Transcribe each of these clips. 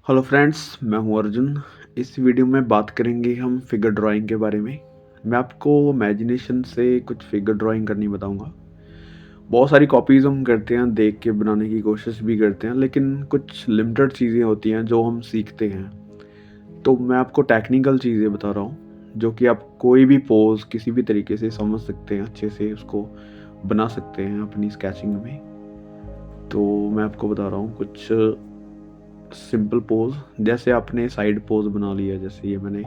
Hello friends, मैं हूं अर्जुन। इस वीडियो में बात करेंगे हम फिगर ड्राइंग के बारे में। मैं आपको इमेजिनेशन से कुछ फिगर ड्राइंग करनी बताऊंगा। बहुत सारी कॉपीज़ हम करते हैं, देख के बनाने की कोशिश भी करते हैं, लेकिन कुछ लिमिटेड चीज़ें होती हैं जो हम सीखते हैं। तो मैं आपको टेक्निकल चीज़ें बता रहा हूँ जो कि आप कोई भी पोज किसी भी तरीके से समझ सकते हैं, अच्छे से उसको बना सकते हैं अपनी स्केचिंग में। तो मैं आपको बता रहा हूँ कुछ सिंपल पोज। जैसे आपने साइड पोज बना लिया, जैसे ये मैंने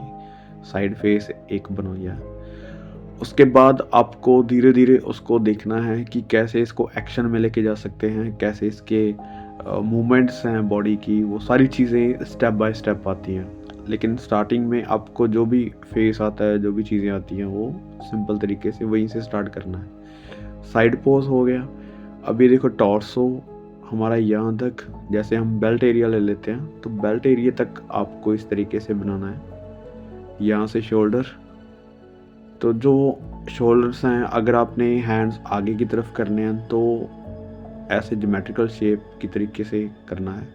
साइड फेस एक बनाया। उसके बाद आपको धीरे धीरे उसको देखना है कि कैसे इसको एक्शन में लेके जा सकते हैं, कैसे इसके मूवमेंट्स हैं बॉडी की, वो सारी चीज़ें स्टेप बाय स्टेप आती हैं। लेकिन स्टार्टिंग में आपको जो भी फेस आता है, जो भी चीज़ें आती हैं, वो सिंपल तरीके से वहीं से स्टार्ट करना है। साइड पोज हो गया। अभी देखो टॉर्सो हमारा यहाँ तक, जैसे हम बेल्ट एरिया ले लेते हैं तो बेल्ट एरिया तक आपको इस तरीके से बनाना है। यहाँ से शोल्डर, तो जो शोल्डर्स हैं, अगर आपने हैंड्स आगे की तरफ करने हैं तो ऐसे ज्योमेट्रिकल शेप की तरीके से करना है।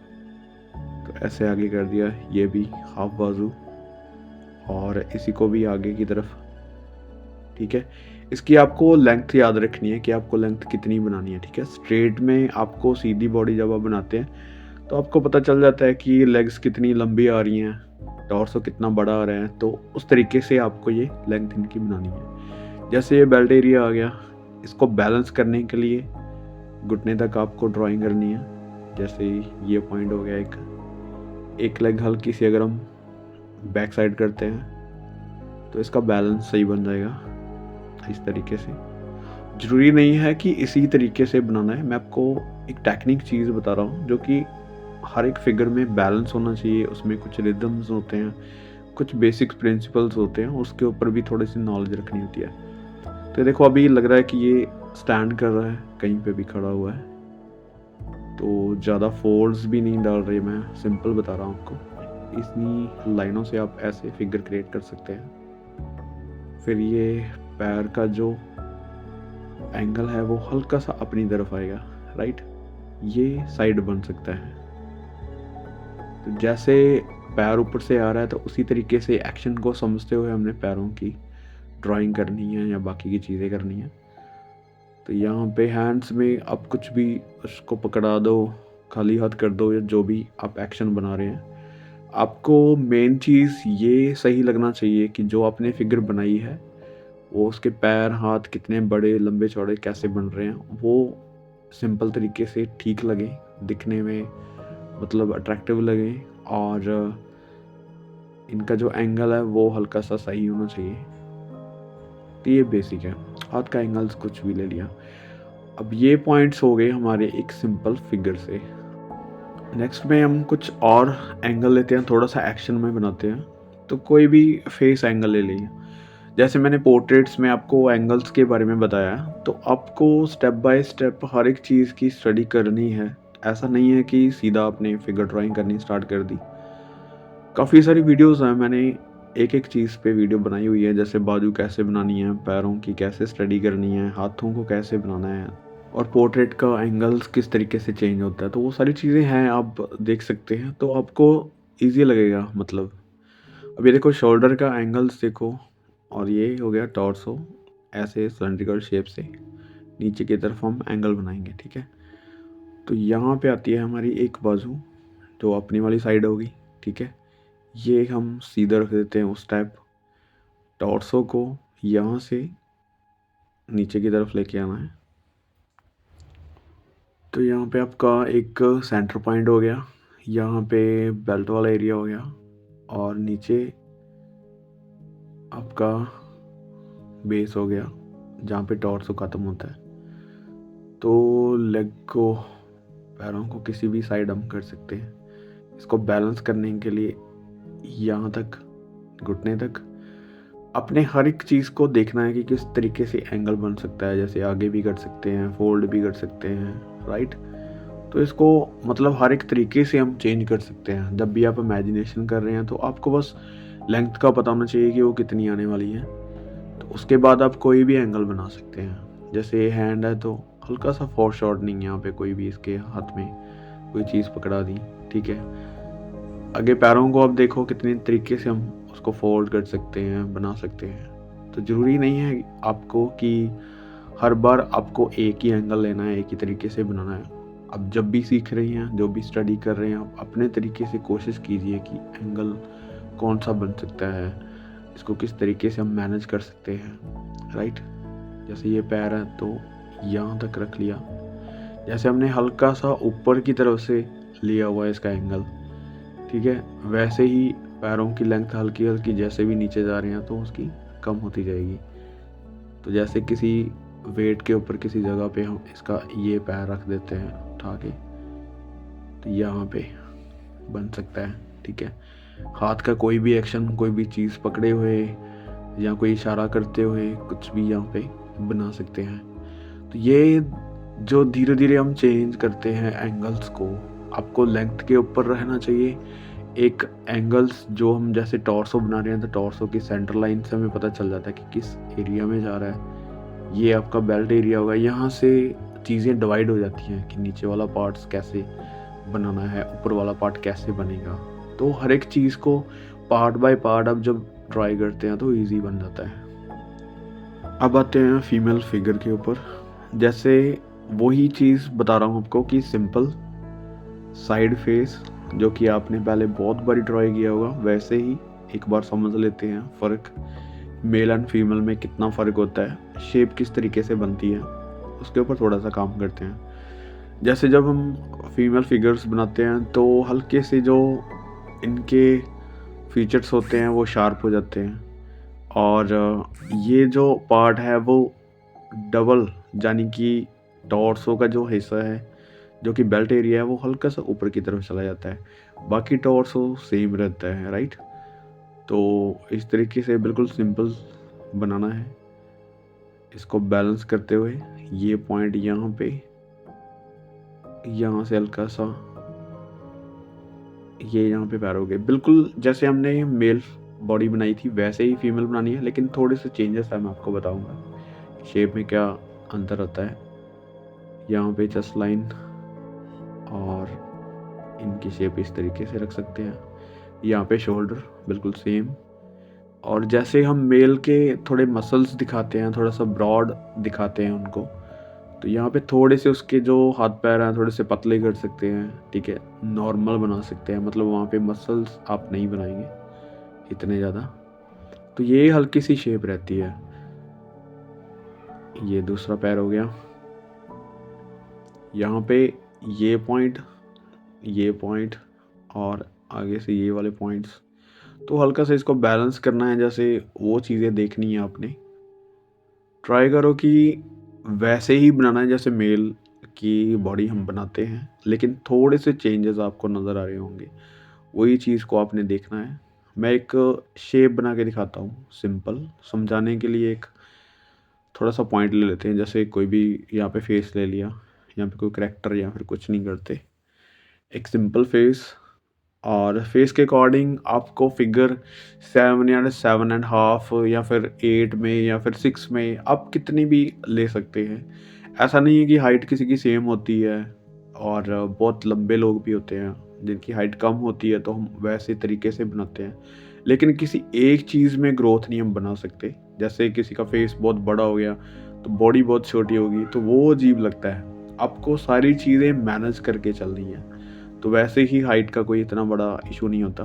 तो ऐसे आगे कर दिया, ये भी हाफ बाजू, और इसी को भी आगे की तरफ। ठीक है, इसकी आपको लेंथ याद रखनी है कि आपको लेंथ कितनी बनानी है। ठीक है, स्ट्रेट में आपको सीधी बॉडी जब आप बनाते हैं तो आपको पता चल जाता है कि लेग्स कितनी लंबी आ रही हैं, टॉर्सो कितना बड़ा आ रहा है, तो उस तरीके से आपको ये लेंथ इनकी बनानी है। जैसे ये बेल्ट एरिया आ गया, इसको बैलेंस करने के लिए घुटने तक आपको ड्राइंग करनी है। जैसे ये पॉइंट हो गया, एक लेग हल्की सी अगर हम बैक साइड करते हैं तो इसका बैलेंस सही बन जाएगा इस तरीके से। ज़रूरी नहीं है कि इसी तरीके से बनाना है, मैं आपको एक टेक्निक चीज़ बता रहा हूँ जो कि हर एक फिगर में बैलेंस होना चाहिए। उसमें कुछ रिदम्स होते हैं, कुछ बेसिक प्रिंसिपल्स होते हैं, उसके ऊपर भी थोड़ी सी नॉलेज रखनी होती है। तो देखो अभी लग रहा है कि ये स्टैंड कर रहा है, कहीं पे भी खड़ा हुआ है, तो ज़्यादा फोल्ड्स भी नहीं डाल रहे, मैं सिंपल बता रहा हूँ आपको। इतनी लाइनों से आप ऐसे फिगर क्रिएट कर सकते हैं। फिर ये पैर का जो एंगल है वो हल्का सा अपनी तरफ आएगा, राइट, ये साइड बन सकता है। तो जैसे पैर ऊपर से आ रहा है तो उसी तरीके से एक्शन को समझते हुए हमने पैरों की ड्राइंग करनी है या बाकी की चीज़ें करनी है। तो यहाँ पे हैंड्स में आप कुछ भी उसको पकड़ा दो, खाली हाथ कर दो, या जो भी आप एक्शन बना रहे हैं, आपको मेन चीज़ ये सही लगना चाहिए कि जो आपने फिगर बनाई है वो उसके पैर हाथ कितने बड़े लंबे चौड़े कैसे बन रहे हैं, वो सिंपल तरीके से ठीक लगे दिखने में, मतलब अट्रैक्टिव लगे, और इनका जो एंगल है वो हल्का सा सही होना चाहिए। तो ये बेसिक है। हाथ का एंगल्स कुछ भी ले लिया। अब ये पॉइंट्स हो गए हमारे एक सिंपल फिगर से। नेक्स्ट में हम कुछ और एंगल लेते हैं, थोड़ा सा एक्शन में बनाते हैं। तो कोई भी फेस एंगल ले लीजिए। जैसे मैंने पोर्ट्रेट्स में आपको एंगल्स के बारे में बताया, तो आपको स्टेप बाय स्टेप हर एक चीज़ की स्टडी करनी है। ऐसा नहीं है कि सीधा आपने फिगर ड्राइंग करनी स्टार्ट कर दी। काफ़ी सारी वीडियोस हैं, मैंने एक एक चीज़ पे वीडियो बनाई हुई है। जैसे बाजू कैसे बनानी है, पैरों की कैसे स्टडी करनी है, हाथों को कैसे बनाना है, और पोर्ट्रेट का एंगल्स किस तरीके से चेंज होता है, तो वो सारी चीज़ें हैं, आप देख सकते हैं तो आपको ईजी लगेगा। मतलब अभी देखो शोल्डर का एंगल्स देखो, और ये हो गया टॉर्सो, ऐसे सिलेंड्रिकल शेप से नीचे की तरफ हम एंगल बनाएंगे। ठीक है, तो यहाँ पे आती है हमारी एक बाजू जो अपनी वाली साइड होगी। ठीक है, ये हम सीधा रख देते हैं उस टाइप। टॉर्सो को यहाँ से नीचे की तरफ लेके आना है। तो यहाँ पे आपका एक सेंटर पॉइंट हो गया, यहाँ पे बेल्ट वाला एरिया हो गया, और नीचे आपका बेस हो गया जहाँ पे टॉर्सो ख़त्म होता है। तो लेग को, पैरों को किसी भी साइड हम कर सकते हैं। इसको बैलेंस करने के लिए यहाँ तक, घुटने तक, अपने हर एक चीज़ को देखना है कि किस तरीके से एंगल बन सकता है। जैसे आगे भी कर सकते हैं, फोल्ड भी कर सकते हैं, राइट। तो इसको मतलब हर एक तरीके से हम चेंज कर सकते हैं। जब भी आप इमेजिनेशन कर रहे हैं तो आपको बस लेंथ का पता होना चाहिए कि वो कितनी आने वाली है, तो उसके बाद आप कोई भी एंगल बना सकते हैं। जैसे हैंड है तो हल्का सा फोर शॉर्टनिंग, यहाँ पे कोई भी इसके हाथ में कोई चीज़ पकड़ा दी। ठीक है, आगे पैरों को आप देखो कितने तरीके से हम उसको फोल्ड कर सकते हैं, बना सकते हैं। तो ज़रूरी नहीं है आपको कि हर बार आपको एक ही एंगल लेना है, एक ही तरीके से बनाना है। आप जब भी सीख रही हैं, जो भी स्टडी कर रहे हैं, आप अपने तरीके से कोशिश कीजिए कि एंगल कौन-सा बन सकता है, इसको किस तरीके से हम मैनेज कर सकते हैं, राइट? जैसे ये पैर है तो यहाँ तक रख लिया। जैसे हमने हल्का-सा ऊपर की तरफ से लिया हुआ है इसका एंगल, ठीक है? वैसे ही पैरों की लेंथ हल्की-हल्की जैसे भी नीचे जा रही हैं तो उसकी कम होती जाएगी। तो जैसे किसी वेट के ऊपर किसी जगह पे हम इसका ये पैर रख देते हैं उठा के, तो यहाँ पे बन सकता है, ठीक है? हाथ का कोई भी एक्शन, कोई भी चीज़ पकड़े हुए या कोई इशारा करते हुए कुछ भी यहाँ पे बना सकते हैं। तो ये जो धीरे-धीरे हम चेंज करते हैं एंगल्स को, आपको लेंथ के ऊपर रहना चाहिए। एक एंगल्स जो हम जैसे टॉर्सो बना रहे हैं तो टॉर्सो की सेंटर लाइन से हमें पता चल जाता है कि किस एरिया में जा रहा है। ये आपका बेल्ट एरिया होगा, यहाँ से चीज़ें डिवाइड हो जाती हैं कि नीचे वाला पार्ट्स कैसे बनाना है, ऊपर वाला पार्ट कैसे बनेगा। तो हर एक चीज़ को पार्ट बाय पार्ट आप जब ट्राई करते हैं तो ईजी बन जाता है। अब आते हैं फीमेल फिगर के ऊपर। जैसे वही चीज़ बता रहा हूँ आपको कि सिंपल साइड फेस जो कि आपने पहले बहुत बारी ट्राई किया होगा, वैसे ही एक बार समझ लेते हैं फ़र्क मेल एंड फीमेल में कितना फ़र्क होता है, शेप किस तरीके से बनती है, उसके ऊपर थोड़ा सा काम करते हैं। जैसे जब हम फीमेल फिगर्स बनाते हैं तो हल्के से जो इनके फीचर्स होते हैं वो शार्प हो जाते हैं, और ये जो पार्ट है वो डबल, यानी कि टॉर्सो का जो हिस्सा है जो कि बेल्ट एरिया है वो हल्का सा ऊपर की तरफ चला जाता है, बाकी टॉर्सो सेम रहता है, राइट? तो इस तरीके से बिल्कुल सिंपल बनाना है। इसको बैलेंस करते हुए ये पॉइंट यहाँ पे, यहाँ से हल्का सा ये यहाँ पे पैर हो गए। बिल्कुल जैसे हमने मेल बॉडी बनाई थी वैसे ही फीमेल बनानी है, लेकिन थोड़े से चेंजेस है, मैं आपको बताऊंगा शेप में क्या अंतर होता है। यहाँ पे चेस्ट लाइन और इनकी शेप इस तरीके से रख सकते हैं। यहाँ पे शोल्डर बिल्कुल सेम, और जैसे हम मेल के थोड़े मसल्स दिखाते हैं, थोड़ा सा ब्रॉड दिखाते हैं उनको, तो यहाँ पे थोड़े से उसके जो हाथ पैर हैं थोड़े से पतले कर सकते हैं, ठीक है? नॉर्मल बना सकते हैं, मतलब वहाँ पे मसल्स आप नहीं बनाएंगे इतने ज़्यादा। तो ये हल्की सी शेप रहती है। ये दूसरा पैर हो गया। यहाँ पे ये पॉइंट और आगे से ये वाले पॉइंट्स, तो हल्का सा इसको बैलेंस करना है। जैसे वो चीज़ें देखनी है आपने, ट्राई करो कि वैसे ही बनाना है जैसे मेल की बॉडी हम बनाते हैं, लेकिन थोड़े से चेंजेस आपको नज़र आ रहे होंगे, वही चीज़ को आपने देखना है। मैं एक शेप बना के दिखाता हूँ सिंपल, समझाने के लिए एक थोड़ा सा पॉइंट ले लेते हैं। जैसे कोई भी यहाँ पे फेस ले लिया, यहाँ पे कोई करैक्टर या फिर कुछ नहीं करते, एक सिंपल फेस, और फेस के अकॉर्डिंग आपको फिगर 7 या 7.5 या फिर 8 में या फिर 6 में आप कितनी भी ले सकते हैं। ऐसा नहीं है कि हाइट किसी की सेम होती है, और बहुत लंबे लोग भी होते हैं जिनकी हाइट कम होती है तो हम वैसे तरीके से बनाते हैं, लेकिन किसी एक चीज़ में ग्रोथ नहीं हम बना सकते। जैसे किसी का फेस बहुत बड़ा हो गया तो बॉडी बहुत छोटी होगी, तो वो अजीब लगता है। आपको सारी चीज़ें मैनेज करके चलनी है, तो वैसे ही हाइट का कोई इतना बड़ा इशू नहीं होता।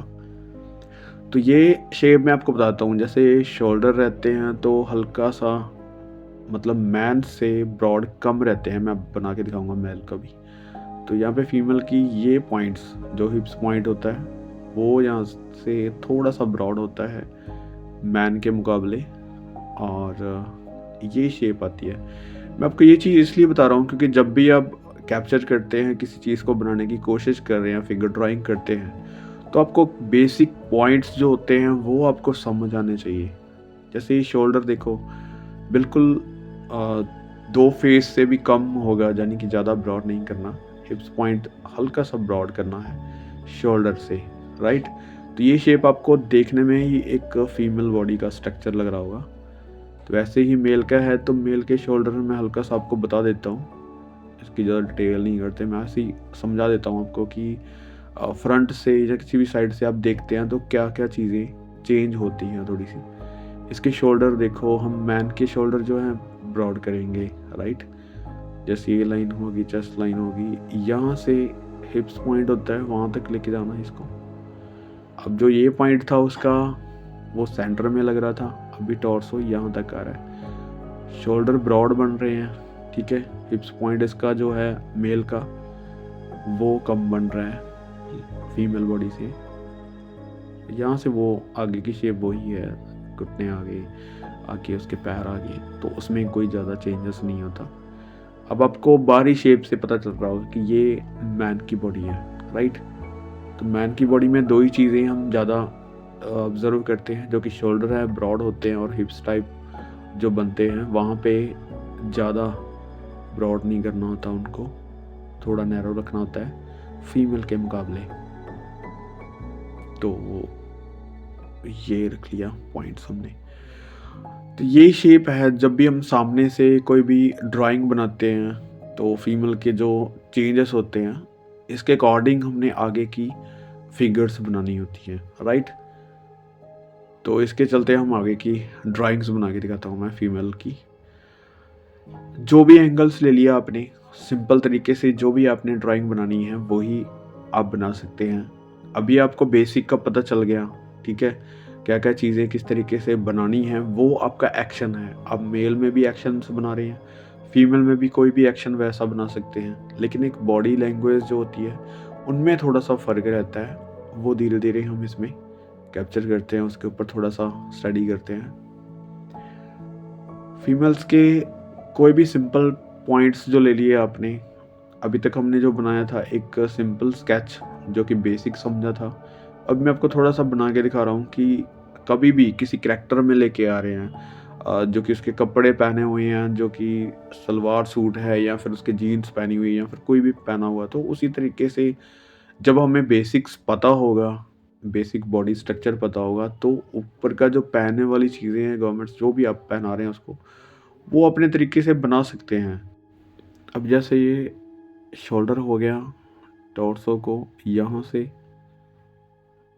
तो ये शेप मैं आपको बताता हूँ। जैसे शोल्डर रहते हैं तो हल्का सा, मतलब मैन से ब्रॉड कम रहते हैं, मैं बना के दिखाऊंगा मेल का भी। तो यहाँ पे फीमेल की ये पॉइंट्स, जो हिप्स पॉइंट होता है वो यहाँ से थोड़ा सा ब्रॉड होता है मैन के मुकाबले, और ये शेप आती है। मैं आपको ये चीज़ इसलिए बता रहा हूँ क्योंकि जब भी आप कैप्चर करते हैं, किसी चीज़ को बनाने की कोशिश कर रहे हैं, फिगर ड्राइंग करते हैं, तो आपको बेसिक पॉइंट्स जो होते हैं वो आपको समझ आने चाहिए। जैसे ये शोल्डर देखो, बिल्कुल 2 फेस से भी कम होगा, यानी कि ज़्यादा ब्रॉड नहीं करना। हिप्स पॉइंट हल्का सा ब्रॉड करना है शोल्डर से, राइट? तो ये शेप आपको देखने में ही एक फीमेल बॉडी का स्ट्रक्चर लग रहा होगा। तो वैसे ही मेल का है, तो मेल के शोल्डर में मैं हल्का सा आपको बता देता हूँ, इसकी ज़्यादा डिटेल नहीं करते, मैं ऐसे ही समझा देता हूँ आपको कि फ्रंट से या किसी भी साइड से आप देखते हैं तो क्या क्या चीज़ें चेंज होती हैं थोड़ी सी। इसके शोल्डर देखो, हम मैन के शोल्डर जो है ब्रॉड करेंगे, राइट। जैसे ये लाइन होगी, चेस्ट लाइन होगी, यहाँ से हिप्स पॉइंट होता है वहाँ तक लेके जाना है इसको। अब जो ये पॉइंट था उसका वो सेंटर में लग रहा था, अभी टॉर्सो यहाँ तक आ रहा है। शोल्डर ब्रॉड बन रहे हैं, ठीक है। हिप्स पॉइंट इसका जो है मेल का वो कम बन रहा है फीमेल बॉडी से। यहाँ से वो आगे की शेप वही है, घुटने आगे उसके पैर आगे, तो उसमें कोई ज़्यादा चेंजेस नहीं होता। अब आपको बाहरी शेप से पता चल रहा होगा कि ये मैन की बॉडी है, राइट। तो मैन की बॉडी में दो ही चीज़ें हम ज़्यादा ऑब्जर्व करते हैं, जो कि शोल्डर है ब्रॉड होते हैं और हिप्स टाइप जो बनते हैं वहाँ पे ज़्यादा ब्रॉड नहीं करना होता, उनको थोड़ा नैरो रखना होता है फीमेल के मुकाबले। तो ये रख लिया पॉइंट्स हमने। तो यही शेप है, जब भी हम सामने से कोई भी ड्राइंग बनाते हैं तो फीमेल के जो चेंजेस होते हैं इसके अकॉर्डिंग हमने आगे की फिगर्स बनानी होती हैं, राइट। तो इसके चलते हम आगे की ड्राइंग्स बना के दिखाता हूँ मैं फीमेल की। जो भी एंगल्स ले लिया आपने, सिंपल तरीके से जो भी आपने ड्राइंग बनानी है वही आप बना सकते हैं। अभी आपको बेसिक का पता चल गया, ठीक है, क्या क्या चीज़ें किस तरीके से बनानी है। वो आपका एक्शन है। आप मेल में भी एक्शन बना रहे हैं, फीमेल में भी कोई भी एक्शन वैसा बना सकते हैं, लेकिन एक बॉडी लैंग्वेज जो होती है उनमें थोड़ा सा फ़र्क रहता है। वो धीरे धीरे हम इसमें कैप्चर करते हैं, उसके ऊपर थोड़ा सा स्टडी करते हैं। फीमेल्स के कोई भी सिंपल पॉइंट्स जो ले लिए आपने, अभी तक हमने जो बनाया था एक सिंपल स्केच जो कि बेसिक समझा था। अब मैं आपको थोड़ा सा बना के दिखा रहा हूँ कि कभी भी किसी करैक्टर में लेके आ रहे हैं, जो कि उसके कपड़े पहने हुए हैं, जो कि सलवार सूट है या फिर उसके जीन्स पहनी हुई है या फिर कोई भी पहना हुआ, तो उसी तरीके से जब हमें बेसिक्स पता होगा, बेसिक बॉडी स्ट्रक्चर पता होगा, तो ऊपर का जो पहनने वाली चीज़ें हैं, गवर्नमेंट्स जो भी आप पहना रहे हैं उसको वो अपने तरीके से बना सकते हैं। अब जैसे ये शोल्डर हो गया, टॉर्सो को यहाँ से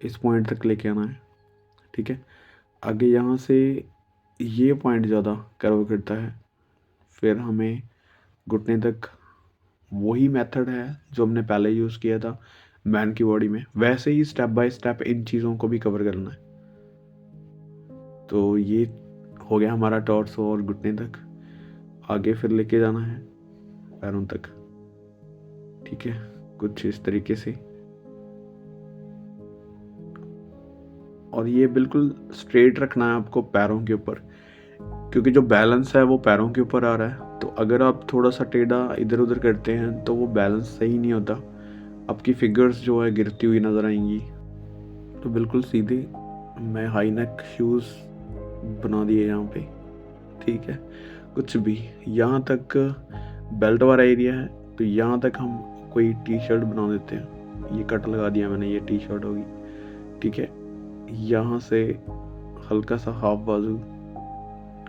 इस पॉइंट तक लेके आना है, ठीक है। आगे यहाँ से ये पॉइंट ज़्यादा कर्व करता है, फिर हमें घुटने तक वही मेथड है जो हमने पहले यूज़ किया था मैन की बॉडी में, वैसे ही स्टेप बाय स्टेप इन चीज़ों को भी कवर करना है। तो ये हो गया हमारा टॉर्सो और घुटने तक। आगे फिर लेके जाना है पैरों तक, ठीक है, कुछ इस तरीके से। और ये बिल्कुल स्ट्रेट रखना है आपको पैरों के ऊपर, क्योंकि जो बैलेंस है वो पैरों के ऊपर आ रहा है। तो अगर आप थोड़ा सा टेढ़ा इधर उधर करते हैं तो वो बैलेंस सही नहीं होता, आपकी फिगर्स जो है गिरती हुई नज़र आएंगी। तो बिल्कुल सीधे मैं हाई नेक शूज़ बना दिए यहाँ पे, ठीक है। कुछ भी यहाँ तक बेल्ट वाला एरिया है, तो यहाँ तक हम कोई टी शर्ट बना देते हैं। ये कट लगा दिया मैंने, ये टी शर्ट होगी, ठीक है। यहाँ से हल्का सा हाफ बाजू,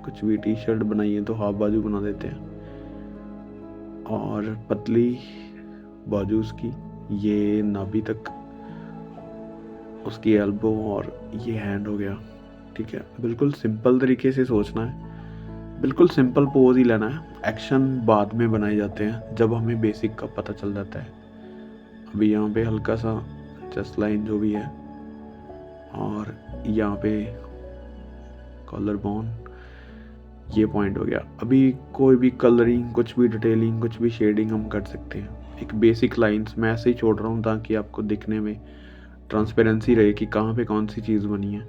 कुछ भी टी शर्ट बनाइए तो हाफ बाजू बना देते हैं, और पतली बाजू उसकी, ये नाभि तक उसकी एल्बो, और ये हैंड हो गया, ठीक है। बिल्कुल सिंपल तरीके से सोचना है, बिल्कुल सिंपल पोज ही लेना है। एक्शन बाद में बनाए जाते हैं जब हमें बेसिक का पता चल जाता है। अभी यहाँ पे हल्का सा चेस्ट लाइन जो भी है, और यहाँ पे कॉलर बोन, ये पॉइंट हो गया। अभी कोई भी कलरिंग, कुछ भी डिटेलिंग, कुछ भी शेडिंग हम कर सकते हैं। एक बेसिक लाइंस मैं ऐसे ही छोड़ रहा हूँ ताकि आपको दिखने में ट्रांसपेरेंसी रहे कि कहाँ पे कौन सी चीज़ बनी है,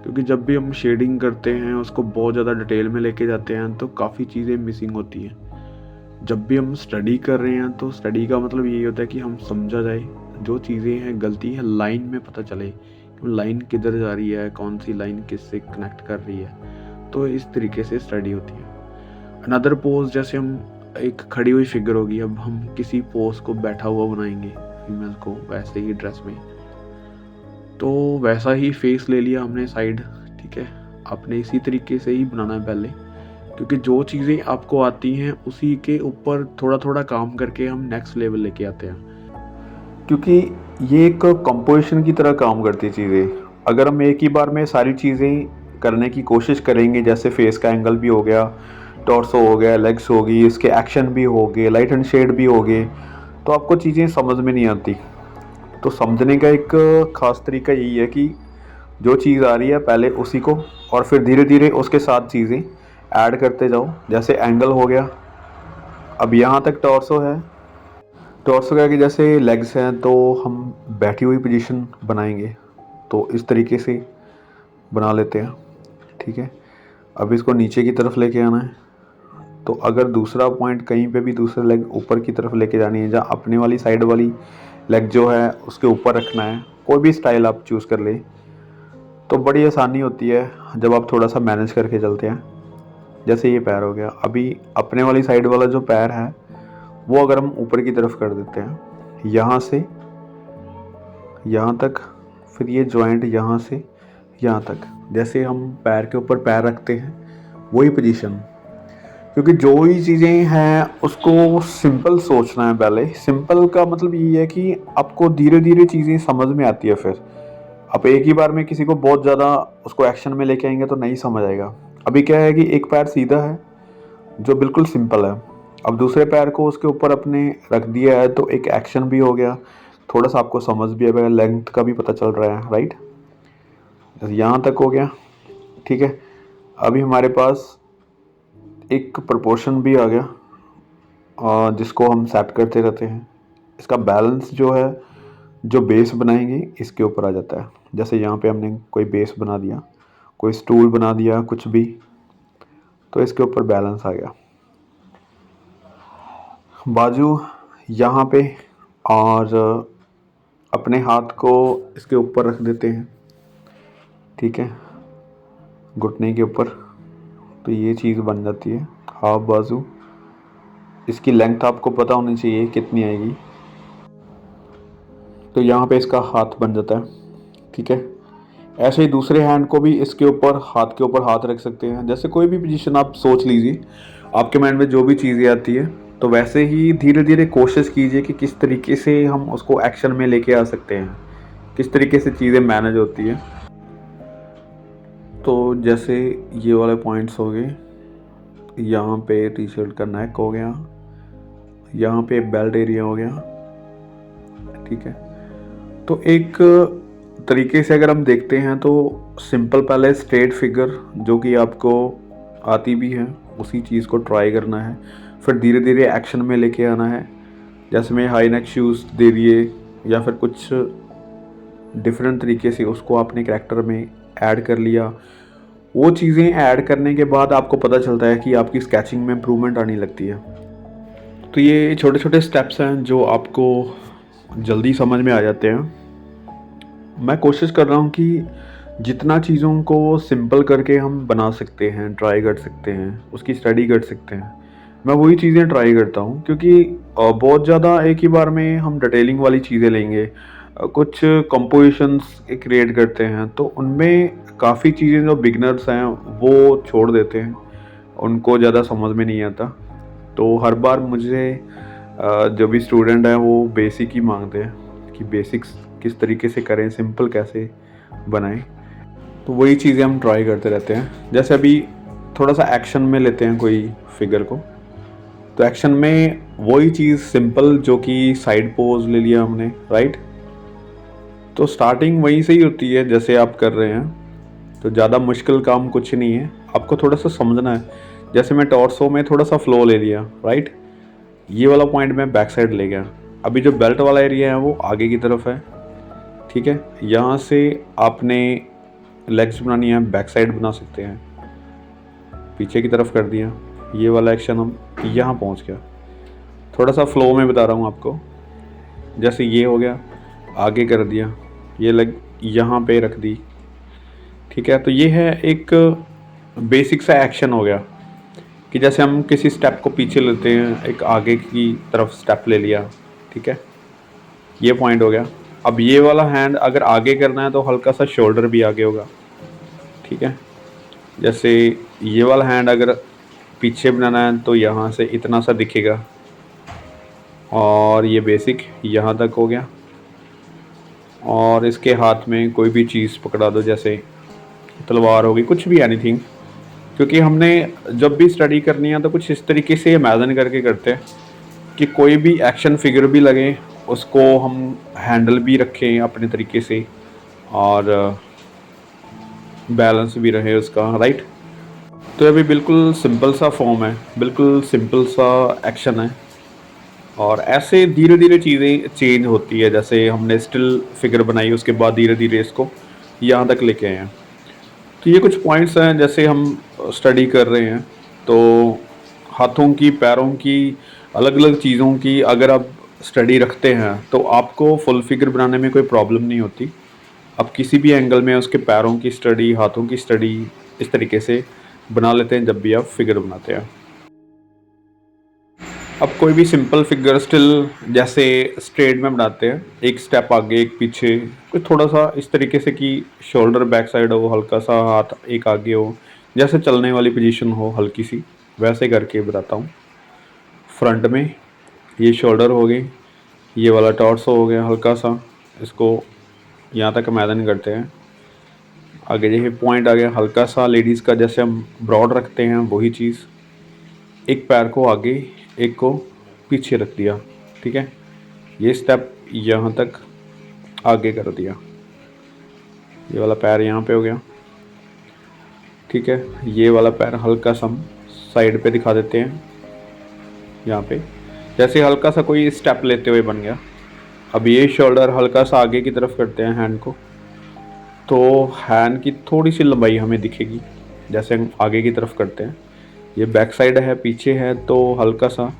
क्योंकि जब भी हम शेडिंग करते हैं उसको बहुत ज़्यादा डिटेल में लेके जाते हैं तो काफ़ी चीज़ें मिसिंग होती हैं। जब भी हम स्टडी कर रहे हैं तो स्टडी का मतलब यही होता है कि हम समझा जाए, जो चीज़ें हैं गलती है लाइन में पता चले कि लाइन किधर जा रही है, कौन सी लाइन किससे कनेक्ट कर रही है। तो इस तरीके से स्टडी होती है। अनदर पोज, जैसे हम एक खड़ी हुई फिगर होगी, अब हम किसी पोज को बैठा हुआ बनाएंगे फीमेल को वैसे ही ड्रेस में, तो वैसा ही फेस ले लिया हमने साइड, ठीक है। आपने इसी तरीके से ही बनाना है पहले, क्योंकि जो चीज़ें आपको आती हैं उसी के ऊपर थोड़ा थोड़ा काम करके हम नेक्स्ट लेवल लेके आते हैं। क्योंकि ये एक कंपोजिशन की तरह काम करती है चीज़ें। अगर हम एक ही बार में सारी चीज़ें करने की कोशिश करेंगे, जैसे फेस का एंगल भी हो गया, टॉर्सो हो गया, लेग्स होगी, इसके एक्शन भी हो गए, लाइट एंड शेड भी हो गए, तो आपको चीज़ें समझ में नहीं आती। तो समझने का एक ख़ास तरीका यही है कि जो चीज़ आ रही है पहले उसी को, और फिर धीरे धीरे उसके साथ चीज़ें ऐड करते जाओ। जैसे एंगल हो गया, अब यहाँ तक टॉर्सो है। टॉर्सो का कि जैसे लेग्स हैं तो हम बैठी हुई पोजीशन बनाएंगे, तो इस तरीके से बना लेते हैं। ठीक है, अब इसको नीचे की तरफ लेके आना है। तो अगर दूसरा पॉइंट कहीं पे भी दूसरा लेग ऊपर की तरफ लेके जानी है, जहाँ अपने वाली साइड वाली लेग जो है उसके ऊपर रखना है, कोई भी स्टाइल आप चूज़ कर ले, तो बड़ी आसानी होती है जब आप थोड़ा सा मैनेज करके चलते हैं। जैसे ये पैर हो गया, अभी अपने वाली साइड वाला जो पैर है वो अगर हम ऊपर की तरफ कर देते हैं, यहाँ से यहाँ तक, फिर ये जॉइंट यहाँ से यहाँ तक, जैसे हम पैर के ऊपर पैर रखते हैं वही पोजीशन। क्योंकि जो ही चीज़ें हैं उसको सिंपल सोचना है पहले। सिंपल का मतलब ये है कि आपको धीरे धीरे चीज़ें समझ में आती है। फिर आप एक ही बार में किसी को बहुत ज़्यादा उसको एक्शन में लेके आएंगे तो नहीं समझ आएगा। अभी क्या है कि एक पैर सीधा है जो बिल्कुल सिंपल है, अब दूसरे पैर को उसके ऊपर अपने रख दिया है तो एक एक्शन भी हो गया, थोड़ा सा आपको समझ भी आ गया, लेंथ का भी पता चल रहा है, राइट। यहाँ तक हो गया। ठीक है, अभी हमारे पास एक प्रोपोर्शन भी आ गया और जिसको हम सेट करते रहते हैं। इसका बैलेंस जो है, जो बेस बनाएंगे इसके ऊपर आ जाता है। जैसे यहाँ पे हमने कोई बेस बना दिया, कोई स्टूल बना दिया, कुछ भी, तो इसके ऊपर बैलेंस आ गया। बाजू यहाँ पे, और अपने हाथ को इसके ऊपर रख देते हैं। ठीक है, घुटने के ऊपर, तो ये चीज़ बन जाती है हाफ बाजू। इसकी लेंथ आपको पता होनी चाहिए कितनी आएगी, तो यहाँ पे इसका हाथ बन जाता है। ठीक है, ऐसे ही दूसरे हैंड को भी इसके ऊपर, हाथ के ऊपर हाथ रख सकते हैं। जैसे कोई भी पोजीशन आप सोच लीजिए, आपके माइंड में जो भी चीज़ें आती है, तो वैसे ही धीरे धीरे कोशिश कीजिए कि किस तरीके से हम उसको एक्शन में लेके आ सकते हैं, किस तरीके से चीज़ें मैनेज होती है। तो जैसे ये वाले पॉइंट्स हो गए, यहाँ पे टी शर्ट का नेक हो गया, यहाँ पे बेल्ट एरिया हो गया। ठीक है, तो एक तरीके से अगर हम देखते हैं तो सिंपल पहले स्ट्रेट फिगर जो कि आपको आती भी है उसी चीज़ को ट्राई करना है, फिर धीरे धीरे एक्शन में लेके आना है। जैसे मैं हाई नेक शूज़ दे दिए या फिर कुछ डिफरेंट तरीके से उसको आपने कैरेक्टर में ऐड कर लिया। वो चीज़ें ऐड करने के बाद आपको पता चलता है कि आपकी स्केचिंग में इम्प्रूवमेंट आने लगती है। तो ये छोटे छोटे स्टेप्स हैं जो आपको जल्दी समझ में आ जाते हैं। मैं कोशिश कर रहा हूँ कि जितना चीज़ों को सिंपल करके हम बना सकते हैं, ट्राई कर सकते हैं, उसकी स्टडी कर सकते हैं, मैं वही चीज़ें ट्राई करता हूँ। क्योंकि बहुत ज़्यादा एक ही बार में हम डिटेलिंग वाली चीज़ें लेंगे, कुछ कंपोजिशंस क्रिएट करते हैं, तो उनमें काफ़ी चीज़ें जो बिगनर्स हैं वो छोड़ देते हैं, उनको ज़्यादा समझ में नहीं आता। तो हर बार मुझे जो भी स्टूडेंट हैं वो बेसिक ही मांगते हैं कि बेसिक्स किस तरीके से करें, सिंपल कैसे बनाएं। तो वही चीज़ें हम ट्राई करते रहते हैं। जैसे अभी थोड़ा सा एक्शन में लेते हैं कोई फिगर को, तो एक्शन में वही चीज़ सिंपल जो कि साइड पोज ले लिया हमने, राइट। तो स्टार्टिंग वहीं से ही होती है जैसे आप कर रहे हैं, तो ज़्यादा मुश्किल काम कुछ नहीं है, आपको थोड़ा सा समझना है। जैसे मैं टॉर्सो में थोड़ा सा फ्लो ले लिया, राइट, ये वाला पॉइंट मैं बैक साइड ले गया। अभी जो बेल्ट वाला एरिया है वो आगे की तरफ है। ठीक है, यहाँ से आपने लेग्स बनानी है, बैक साइड बना सकते हैं, पीछे की तरफ कर दिया। ये वाला एक्शन हम यहाँ पहुँच गया। थोड़ा सा फ्लो में बता रहा हूँ आपको। जैसे ये हो गया, आगे कर दिया, ये लेग यहाँ पे रख दी। ठीक है, तो ये है एक बेसिक सा एक्शन हो गया कि जैसे हम किसी स्टेप को पीछे लेते हैं, एक आगे की तरफ स्टेप ले लिया। ठीक है, ये पॉइंट हो गया। अब ये वाला हैंड अगर आगे करना है तो हल्का सा शोल्डर भी आगे होगा। ठीक है, जैसे ये वाला हैंड अगर पीछे बनाना है तो यहाँ से इतना सा दिखेगा, और ये बेसिक यहाँ तक हो गया। और इसके हाथ में कोई भी चीज़ पकड़ा दो, जैसे तलवार होगी, कुछ भी, एनीथिंग। क्योंकि हमने जब भी स्टडी करनी है तो कुछ इस तरीके से इमेजिन करके करते हैं कि कोई भी एक्शन फिगर भी लगे, उसको हम हैंडल भी रखें अपने तरीके से, और बैलेंस भी रहे उसका, राइट। तो अभी बिल्कुल सिंपल सा फॉर्म है, बिल्कुल सिंपल सा एक्शन है, और ऐसे धीरे धीरे चीज़ें चेंज होती है। जैसे हमने स्टिल फिगर बनाई, उसके बाद धीरे धीरे इसको यहाँ तक लेके आए हैं। तो ये कुछ पॉइंट्स हैं, जैसे हम स्टडी कर रहे हैं तो हाथों की, पैरों की, अलग अलग चीज़ों की अगर आप स्टडी रखते हैं तो आपको फुल फिगर बनाने में कोई प्रॉब्लम नहीं होती। आप किसी भी एंगल में उसके पैरों की स्टडी, हाथों की स्टडी इस तरीके से बना लेते हैं जब भी आप फिगर बनाते हैं। अब कोई भी सिंपल फिगर स्टिल जैसे स्ट्रेट में बनाते हैं, एक स्टेप आगे एक पीछे, कुछ थोड़ा सा इस तरीके से कि शोल्डर बैक साइड हो, हल्का सा हाथ एक आगे हो, जैसे चलने वाली पोजीशन हो हल्की सी, वैसे करके बताता हूँ। फ्रंट में ये शोल्डर हो गए, ये वाला टॉर्सो हो गया हल्का सा, इसको यहाँ तक इमेजिन करते हैं। आगे जैसे पॉइंट आ गया हल्का सा लेडीज़ का, जैसे हम ब्रॉड रखते हैं वही चीज़, एक पैर को आगे एक को पीछे रख दिया, ठीक है। ये स्टेप यहाँ तक आगे कर दिया, ये वाला पैर यहाँ पे हो गया, ठीक है। ये वाला पैर हल्का सा साइड पे दिखा देते हैं यहाँ पे, जैसे हल्का सा कोई स्टेप लेते हुए बन गया। अब ये शोल्डर हल्का सा आगे की तरफ करते हैं हैंड को, तो हैंड की थोड़ी सी लंबाई हमें दिखेगी जैसे हम आगे की तरफ करते हैं। ये बैक साइड है, पीछे है, तो हल्का सा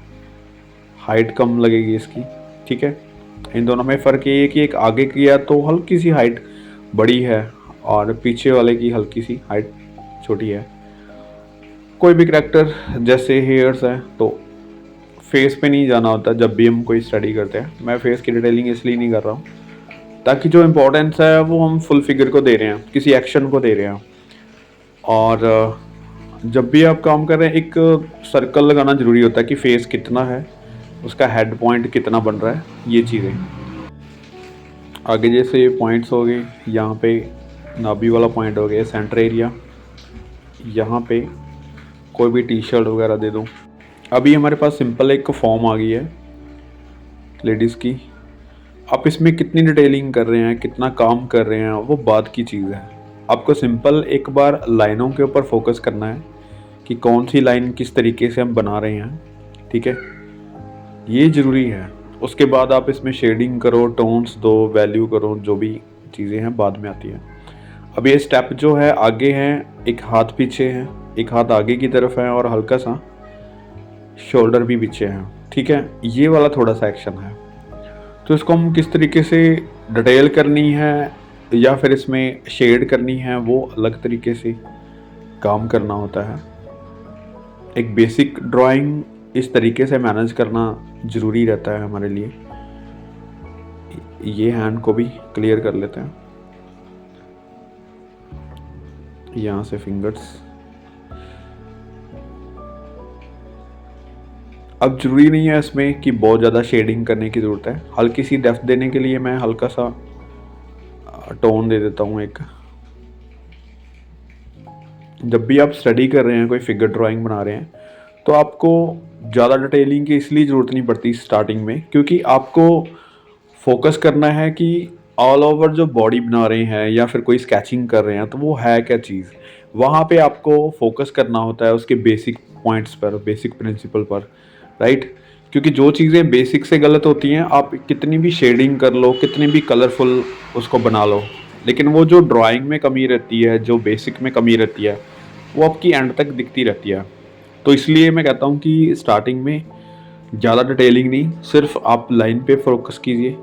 हाइट कम लगेगी इसकी, ठीक है। इन दोनों में फ़र्क ये है कि एक आगे किया तो हल्की सी हाइट बड़ी है और पीछे वाले की हल्की सी हाइट छोटी है। कोई भी करैक्टर जैसे हेयर्स है तो फेस पे नहीं जाना होता जब भी हम कोई स्टडी करते हैं। मैं फेस की डिटेलिंग इसलिए नहीं कर रहा हूँ ताकि जो इम्पोर्टेंस है वो हम फुल फिगर को दे रहे हैं, किसी एक्शन को दे रहे हैं। और जब भी आप काम कर रहे हैं एक सर्कल लगाना ज़रूरी होता है कि फेस कितना है, उसका हेड पॉइंट कितना बन रहा है, ये चीज़ें। आगे जैसे पॉइंट्स हो गए, यहाँ पे नाभि वाला पॉइंट हो गया, सेंटर एरिया, यहाँ पे कोई भी टी शर्ट वगैरह दे दूँ। अभी हमारे पास सिंपल एक फॉर्म आ गई है लेडीज़ की। आप इसमें कितनी डिटेलिंग कर रहे हैं, कितना काम कर रहे हैं, वो बात की चीज़ है। आपको सिंपल एक बार लाइनों के ऊपर फोकस करना है कि कौन सी लाइन किस तरीके से हम बना रहे हैं, ठीक है, ये ज़रूरी है। उसके बाद आप इसमें शेडिंग करो, टोन्स दो, वैल्यू करो, जो भी चीज़ें हैं बाद में आती हैं। अब ये स्टेप जो है आगे हैं, एक हाथ पीछे है, एक हाथ आगे की तरफ है और हल्का सा शोल्डर भी पीछे है, ठीक है। ये वाला थोड़ा सा एक्शन है, तो इसको हम किस तरीके से डिटेल करनी है या फिर इसमें शेड करनी है वो अलग तरीके से काम करना होता है। एक बेसिक ड्राइंग इस तरीके से मैनेज करना ज़रूरी रहता है हमारे लिए। ये हैंड को भी क्लियर कर लेते हैं, यहाँ से फिंगर्स। अब ज़रूरी नहीं है इसमें कि बहुत ज़्यादा शेडिंग करने की ज़रूरत है, हल्की सी डेप्थ देने के लिए मैं हल्का सा टोन दे देता हूँ एक। जब भी आप स्टडी कर रहे हैं, कोई फिगर ड्राइंग बना रहे हैं, तो आपको ज़्यादा डिटेलिंग की इसलिए ज़रूरत नहीं पड़ती स्टार्टिंग में, क्योंकि आपको फोकस करना है कि ऑल ओवर जो बॉडी बना रहे हैं या फिर कोई स्केचिंग कर रहे हैं तो वो है क्या चीज़, वहाँ पे आपको फोकस करना होता है उसके बेसिक पॉइंट्स पर, बेसिक प्रिंसिपल पर, राइट। क्योंकि जो चीज़ें बेसिक से गलत होती हैं, आप कितनी भी शेडिंग कर लो, कितनी भी कलरफुल उसको बना लो, लेकिन वो जो ड्राइंग में कमी रहती है, जो बेसिक में कमी रहती है, वो आपकी एंड तक दिखती रहती है। तो इसलिए मैं कहता हूँ कि स्टार्टिंग में ज़्यादा डिटेलिंग नहीं, सिर्फ आप लाइन पे फोकस कीजिए।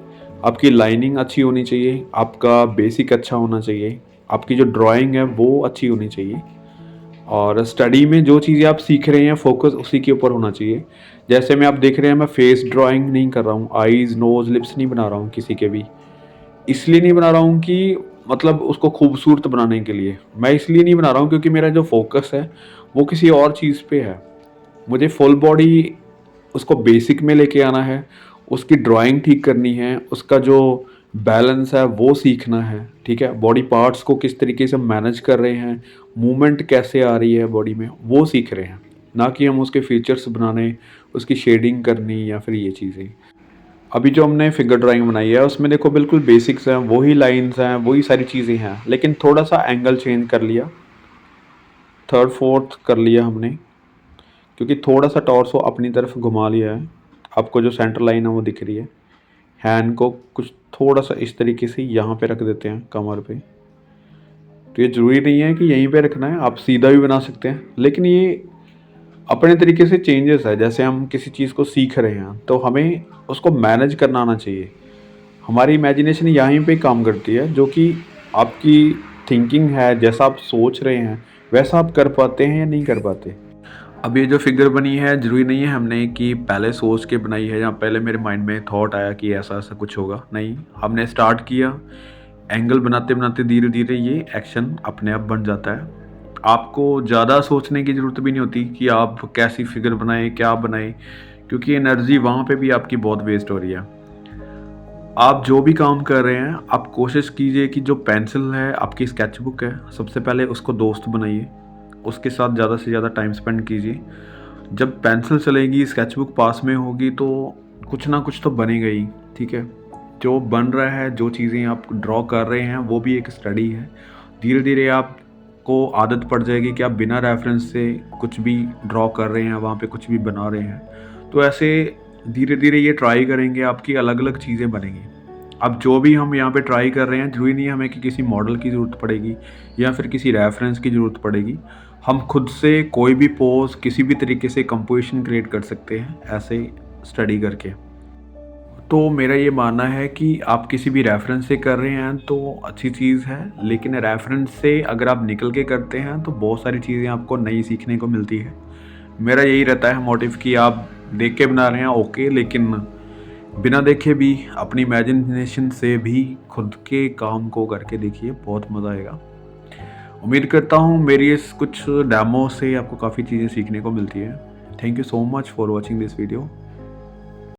आपकी लाइनिंग अच्छी होनी चाहिए, आपका बेसिक अच्छा होना चाहिए, आपकी जो ड्राइंग है वो अच्छी होनी चाहिए, और स्टडी में जो चीज़ें आप सीख रहे हैं फोकस उसी के ऊपर होना चाहिए। जैसे मैं आप देख रहे हैं, मैं फेस ड्राइंग नहीं कर रहा हूँ, आईज़, नोज़, लिप्स नहीं बना रहा हूँ किसी के भी। इसलिए नहीं बना रहा हूँ कि मतलब उसको खूबसूरत बनाने के लिए, मैं इसलिए नहीं बना रहा हूँ क्योंकि मेरा जो फोकस है वो किसी और चीज़ पे है। मुझे फुल बॉडी उसको बेसिक में लेके आना है, उसकी ड्राइंग ठीक करनी है, उसका जो बैलेंस है वो सीखना है, ठीक है? बॉडी पार्ट्स को किस तरीके से मैनेज कर रहे हैं, मूवमेंट कैसे आ रही है बॉडी में, वो सीख रहे हैं। ना कि हम उसके फीचर्स बनाने, उसकी शेडिंग करनी या फिर ये चीज़ें। अभी जो हमने फिगर ड्राइंग बनाई है उसमें देखो बिल्कुल बेसिक्स हैं, वही लाइन्स हैं, वही सारी चीज़ें हैं, लेकिन थोड़ा-सा एंगल चेंज कर लिया, थर्ड फोर्थ कर लिया हमने, क्योंकि थोड़ा-सा टॉर्सो अपनी तरफ घुमा लिया है। आपको जो सेंटर लाइन है वो दिख रही है। हैंड को कुछ थोड़ा-सा इस तरीके से यहाँ पे रख देते हैं कमर पे। तो ये ज़रूरी नहीं है कि यहीं पे रखना है, आप सीधा भी बना सकते हैं, लेकिन ये अपने तरीके से चेंजेस है। जैसे हम किसी चीज़ को सीख रहे हैं तो हमें उसको मैनेज करना आना चाहिए। हमारी इमेजिनेशन यहीं पे काम करती है, जो कि आपकी थिंकिंग है, जैसा आप सोच रहे हैं वैसा आप कर पाते हैं या नहीं कर पाते। अब ये जो फिगर बनी है ज़रूरी नहीं है हमने कि पहले सोच के बनाई है या पहले मेरे माइंड में थॉट आया कि ऐसा ऐसा कुछ होगा, नहीं। हमने स्टार्ट किया, एंगल बनाते बनाते धीरे धीरे ये एक्शन अपने आप बन जाता है। आपको ज़्यादा सोचने की ज़रूरत भी नहीं होती कि आप कैसी फिगर बनाएं, क्या बनाएं, क्योंकि एनर्जी वहाँ पे भी आपकी बहुत वेस्ट हो रही है। आप जो भी काम कर रहे हैं, आप कोशिश कीजिए कि जो पेंसिल है, आपकी स्केचबुक है, सबसे पहले उसको दोस्त बनाइए। उसके साथ ज़्यादा से ज़्यादा टाइम स्पेंड कीजिए। जब पेंसिल चलेगी, स्केचबुक पास में होगी तो कुछ ना कुछ तो बनेगा ही, ठीक है? जो बन रहा है, जो चीज़ें आप ड्रॉ कर रहे हैं, वो भी एक स्टडी है। धीरे-धीरे आपको आदत पड़ जाएगी कि आप बिना रेफ़रेंस से कुछ भी ड्रॉ कर रहे हैं, वहाँ पे कुछ भी बना रहे हैं। तो ऐसे धीरे-धीरे ये ट्राई करेंगे, आपकी अलग-अलग चीज़ें बनेंगी। अब जो भी हम यहाँ पे ट्राई कर रहे हैं, ज़रूरी नहीं है हमें कि किसी मॉडल की ज़रूरत पड़ेगी या फिर किसी रेफ़रेंस की ज़रूरत पड़ेगी। हम खुद से कोई भी पोज़, किसी भी तरीके से कंपोज़िशन क्रिएट कर सकते हैं, ऐसे स्टडी करके। तो मेरा ये मानना है कि आप किसी भी रेफ़रेंस से कर रहे हैं तो अच्छी चीज़ है, लेकिन रेफ़रेंस से अगर आप निकल के करते हैं तो बहुत सारी चीज़ें आपको नई सीखने को मिलती है। मेरा यही रहता है मोटिव कि आप देख के बना रहे हैं ओके, लेकिन बिना देखे भी अपनी इमेजिनेशन से भी खुद के काम को करके देखिए, बहुत मज़ा आएगा। उम्मीद करता हूँ मेरी इस कुछ डेमो से आपको काफ़ी चीज़ें सीखने को मिलती है। Thank you so much for watching this video.